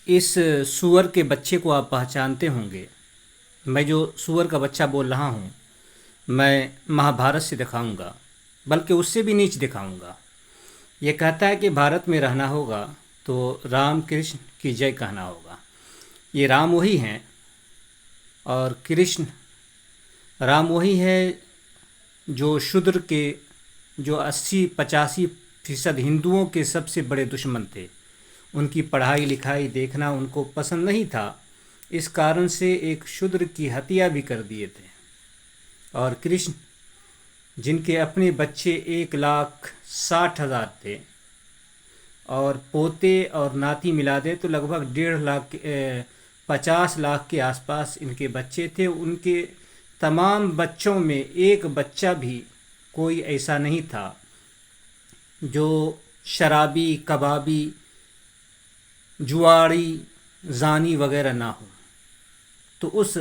इस सूअर के बच्चे को आप पहचानते होंगे। मैं जो सूअर का बच्चा बोल रहा हूँ, मैं महाभारत से दिखाऊंगा, बल्कि उससे भी नीच दिखाऊंगा। ये कहता है कि भारत में रहना होगा तो राम कृष्ण की जय कहना होगा। ये राम वही हैं और कृष्ण, राम वही है जो शूद्र के, जो 80-85% हिंदुओं के सबसे बड़े दुश्मन थे। उनकी पढ़ाई लिखाई देखना उनको पसंद नहीं था, इस कारण से एक शूद्र की हत्या भी कर दिए थे। और कृष्ण, जिनके अपने बच्चे 1,60,000 थे और पोते और नाती मिला दे तो लगभग 1.5 लाख 50 लाख के आसपास इनके बच्चे थे। उनके तमाम बच्चों में एक बच्चा भी कोई ऐसा नहीं था जो शराबी, कबाबी, जुआड़ी, जानी वगैरह ना हो। तो उस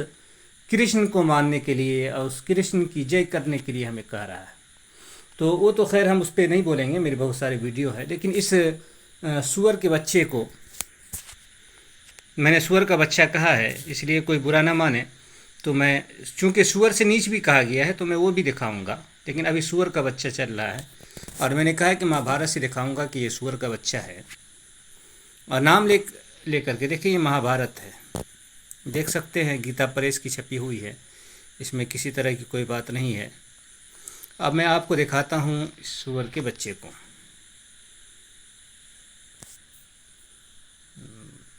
कृष्ण को मानने के लिए और उस कृष्ण की जय करने के लिए हमें कह रहा है। तो वो तो खैर हम उस पर नहीं बोलेंगे, मेरे बहुत सारे वीडियो है। लेकिन इस सूअर के बच्चे को मैंने सूअर का बच्चा कहा है, इसलिए कोई बुरा ना माने। तो मैं, चूँकि सूअर से नीच भी कहा गया है, तो मैं वो भी दिखाऊंगा। लेकिन अभी सूअर का बच्चा चल रहा है और मैंने कहा कि महाभारत से दिखाऊंगा कि ये सूअर का बच्चा है। और नाम लेकर के देखिए, ये महाभारत है, देख सकते हैं, गीता प्रेस की छपी हुई है, इसमें किसी तरह की कोई बात नहीं है। अब मैं आपको दिखाता हूँ इस सूअर के बच्चे को।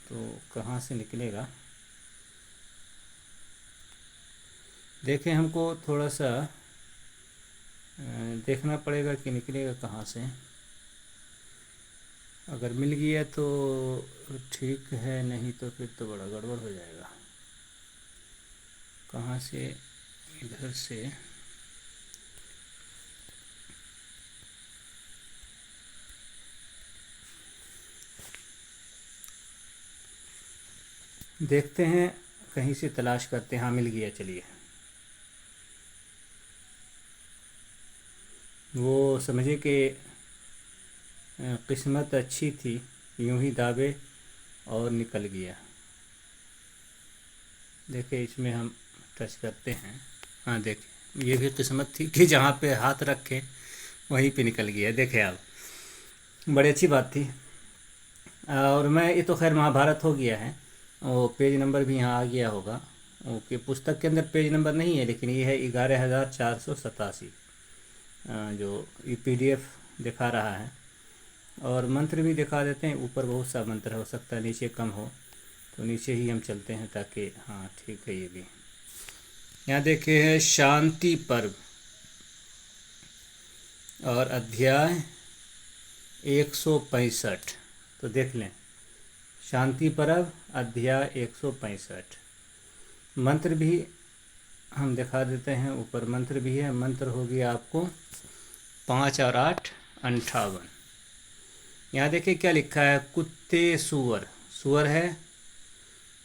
तो कहाँ से निकलेगा, देखें, हमको थोड़ा सा देखना पड़ेगा कि निकलेगा कहाँ से। अगर मिल गया तो ठीक है, नहीं तो फिर तो बड़ा गड़बड़ हो जाएगा। कहाँ से, इधर से। देखते हैं, कहीं से तलाश करते हैं। हाँ, मिल गया, चलिए। वो समझे कि किस्मत अच्छी थी, यूं ही दावे और निकल गया। देखिए, इसमें हम टच करते हैं। हाँ, देखिए, ये भी किस्मत थी कि जहाँ पे हाथ रखे वहीं पे निकल गया। देखे आप, बड़ी अच्छी बात थी। और मैं, ये तो खैर महाभारत हो गया है। वो पेज नंबर भी यहाँ आ गया होगा। ओके, पुस्तक के अंदर पेज नंबर नहीं है, लेकिन ये है 11,487 जो ये PDF दिखा रहा है। और मंत्र भी दिखा देते हैं, ऊपर बहुत सा मंत्र हो सकता है, नीचे कम हो, तो नीचे ही हम चलते हैं ताकि, हाँ ठीक है। ये भी यहाँ देखे है, शांति पर्व और अध्याय 165। तो देख लें, शांति पर्व अध्याय 165। मंत्र भी हम दिखा देते हैं, ऊपर मंत्र भी है। मंत्र हो गया आपको 5 और 8 58। यहाँ देखिए क्या लिखा है, कुत्ते सूअर, सूअर है,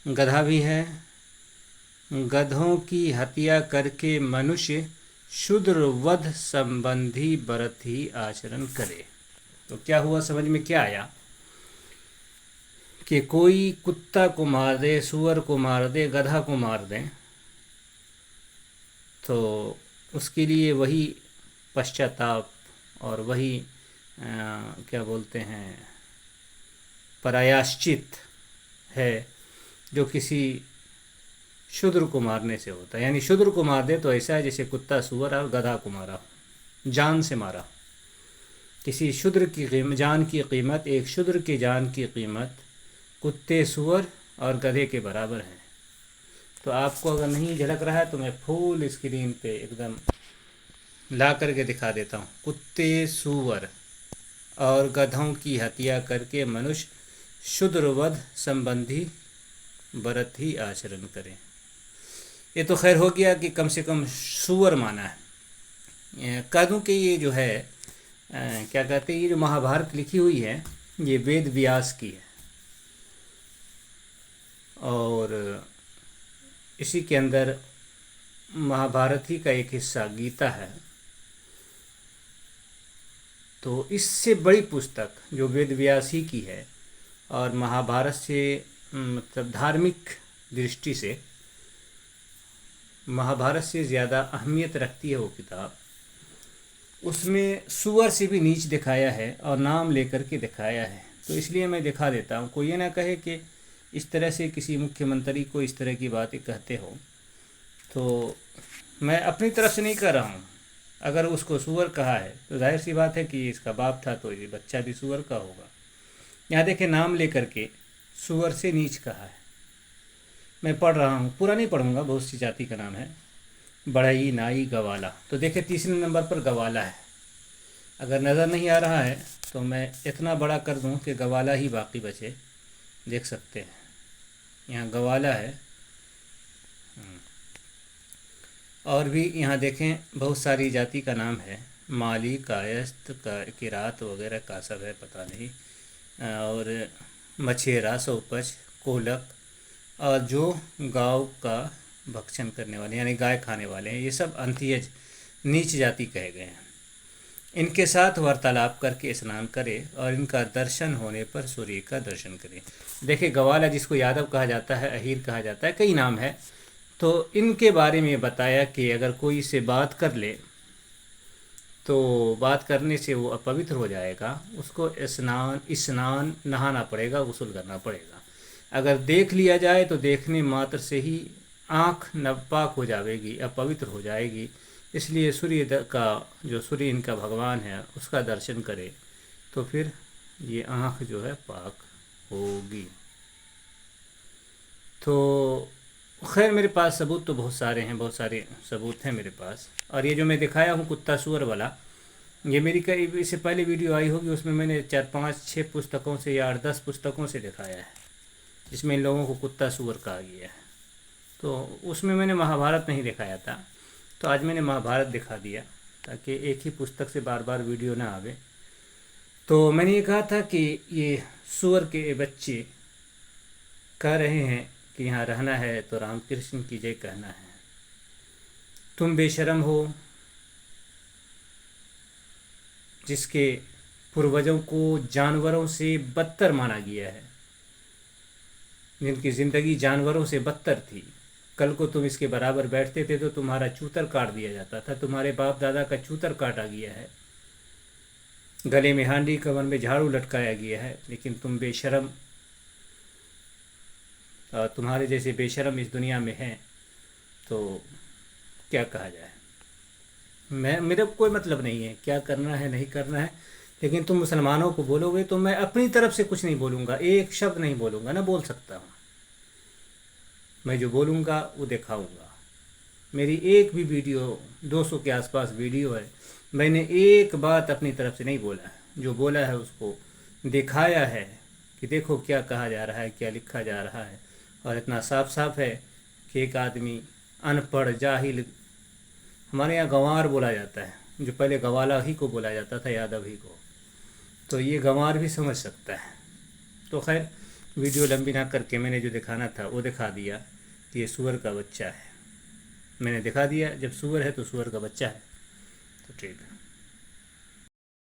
गधा भी है, गधों की हत्या करके मनुष्य शूद्र वध संबंधी व्रत ही आचरण करे। तो क्या हुआ, समझ में क्या आया कि कोई कुत्ता को मार दे, सूअर को मार दे, गधा को मार दे, तो उसके लिए वही पश्चाताप और वही क्या बोलते हैं, प्रायश्चित है जो किसी शूद्र को मारने से होता है। यानी शूद्र को मार दे तो ऐसा है जैसे कुत्ता, सूअर और गधा को मारा, जान से मारा। किसी शूद्र की जान की कीमत, एक शूद्र की जान की कीमत कुत्ते, सूअर और गधे के बराबर है। तो आपको अगर नहीं झलक रहा है तो मैं फुल स्क्रीन पे एकदम ला करके दिखा देता हूँ। कुत्ते, सूअर और गधों की हत्या करके मनुष्य शूद्रवध संबंधी व्रत ही आचरण करें। ये तो खैर हो गया कि कम से कम सूअर माना है। कह दूँ कि ये जो है क्या कहते हैं, ये जो महाभारत लिखी हुई है, ये वेद व्यास की है और इसी के अंदर महाभारत ही का एक हिस्सा गीता है। तो इससे बड़ी पुस्तक जो वेद व्यास ही की है और महाभारत से मतलब धार्मिक दृष्टि से महाभारत से ज़्यादा अहमियत रखती है वो किताब। उसमें सूअर से भी नीच दिखाया है और नाम लेकर के दिखाया है, तो इसलिए मैं दिखा देता हूँ। कोई ये ना कहे कि इस तरह से किसी मुख्यमंत्री को इस तरह की बातें कहते हो, तो मैं अपनी तरफ से नहीं कर रहा हूँ। अगर उसको सूअर कहा है तो जाहिर सी बात है कि इसका बाप था तो ये बच्चा भी सूअर का होगा। यहाँ देखें, नाम लेकर के सूअर से नीच कहा है। मैं पढ़ रहा हूँ, पूरा नहीं पढ़ूंगा, बहुत सी जाति का नाम है, बढ़ई, नाई, गवाला। तो देखें तीसरे नंबर पर गवाला है। अगर नज़र नहीं आ रहा है तो मैं इतना बड़ा कर दूं कि गवाला ही बाकी बचे, देख सकते हैं यहाँ गवाला है। और भी यहाँ देखें बहुत सारी जाति का नाम है, माली, कायस्थ, किरात वगैरह का सब है, पता नहीं। और मछेरा, सोपच, कोलक, और जो गांव का भक्षण करने वाले यानी गाय खाने वाले हैं, ये सब अंत्यज नीच जाति कहे गए हैं। इनके साथ वार्तालाप करके स्नान करें और इनका दर्शन होने पर सूर्य का दर्शन करें। देखिए, गवाला जिसको यादव कहा जाता है, अहीर कहा जाता है, कई नाम है। तो इनके बारे में बताया कि अगर कोई इससे बात कर ले तो बात करने से वो अपवित्र हो जाएगा, उसको स्नान नहाना पड़ेगा, गुस्ल करना पड़ेगा। अगर देख लिया जाए तो देखने मात्र से ही आँख नापाक हो जाएगी, अपवित्र हो जाएगी। इसलिए जो सूर्य इनका भगवान है उसका दर्शन करे तो फिर ये आँख जो है पाक होगी। तो खैर, मेरे पास सबूत तो बहुत सारे हैं, बहुत सारे सबूत हैं मेरे पास। और ये जो मैं दिखाया हूँ कुत्ता सूअर वाला, ये मेरी कई इससे पहले वीडियो आई होगी, उसमें मैंने 4, 5, 6 पुस्तकों से या 8, 10 पुस्तकों से दिखाया है जिसमें इन लोगों को कुत्ता सूअर कहा गया है। तो उसमें मैंने महाभारत नहीं दिखाया था, तो आज मैंने महाभारत दिखा दिया ताकि एक ही पुस्तक से बार बार वीडियो ना आवे। तो मैंने ये कहा था कि ये सूअर के बच्चे कह रहे हैं कि यहाँ रहना है तो रामकृष्ण की जय कहना है। तुम बेशरम हो, जिसके पूर्वजों को जानवरों से बदतर माना गया है, जिनकी ज़िंदगी जानवरों से बदतर थी। कल को तुम इसके बराबर बैठते थे तो तुम्हारा चूतर काट दिया जाता था, तुम्हारे बाप दादा का चूतर काटा गया है, गले में हांडी, कमर में झाड़ू लटकाया गया है, लेकिन तुम बेशरम, तुम्हारे जैसे बेशरम इस दुनिया में हैं, तो क्या कहा जाए। मेरा कोई मतलब नहीं है क्या करना है नहीं करना है, लेकिन तुम मुसलमानों को बोलोगे तो मैं अपनी तरफ से कुछ नहीं बोलूँगा, एक शब्द नहीं बोलूँगा, ना बोल सकता हूँ। मैं जो बोलूँगा वो दिखाऊँगा। मेरी एक भी वीडियो, 200 के आसपास वीडियो है, मैंने एक बात अपनी तरफ से नहीं बोला है। जो बोला है उसको दिखाया है कि देखो क्या कहा जा रहा है, क्या लिखा जा रहा है। और इतना साफ साफ है कि एक आदमी अनपढ़, जाहिल, हमारे यहाँ गंवार बोला जाता है, जो पहले गवाला ही को बोला जाता था, यादव ही को, तो ये गंवार भी समझ सकता है। तो खैर, वीडियो लंबी ना करके मैंने जो दिखाना था वो दिखा दिया कि ये सूअर का बच्चा है। मैंने दिखा दिया, जब सूअर है तो सूअर का बच्चा है, तो ठीक है।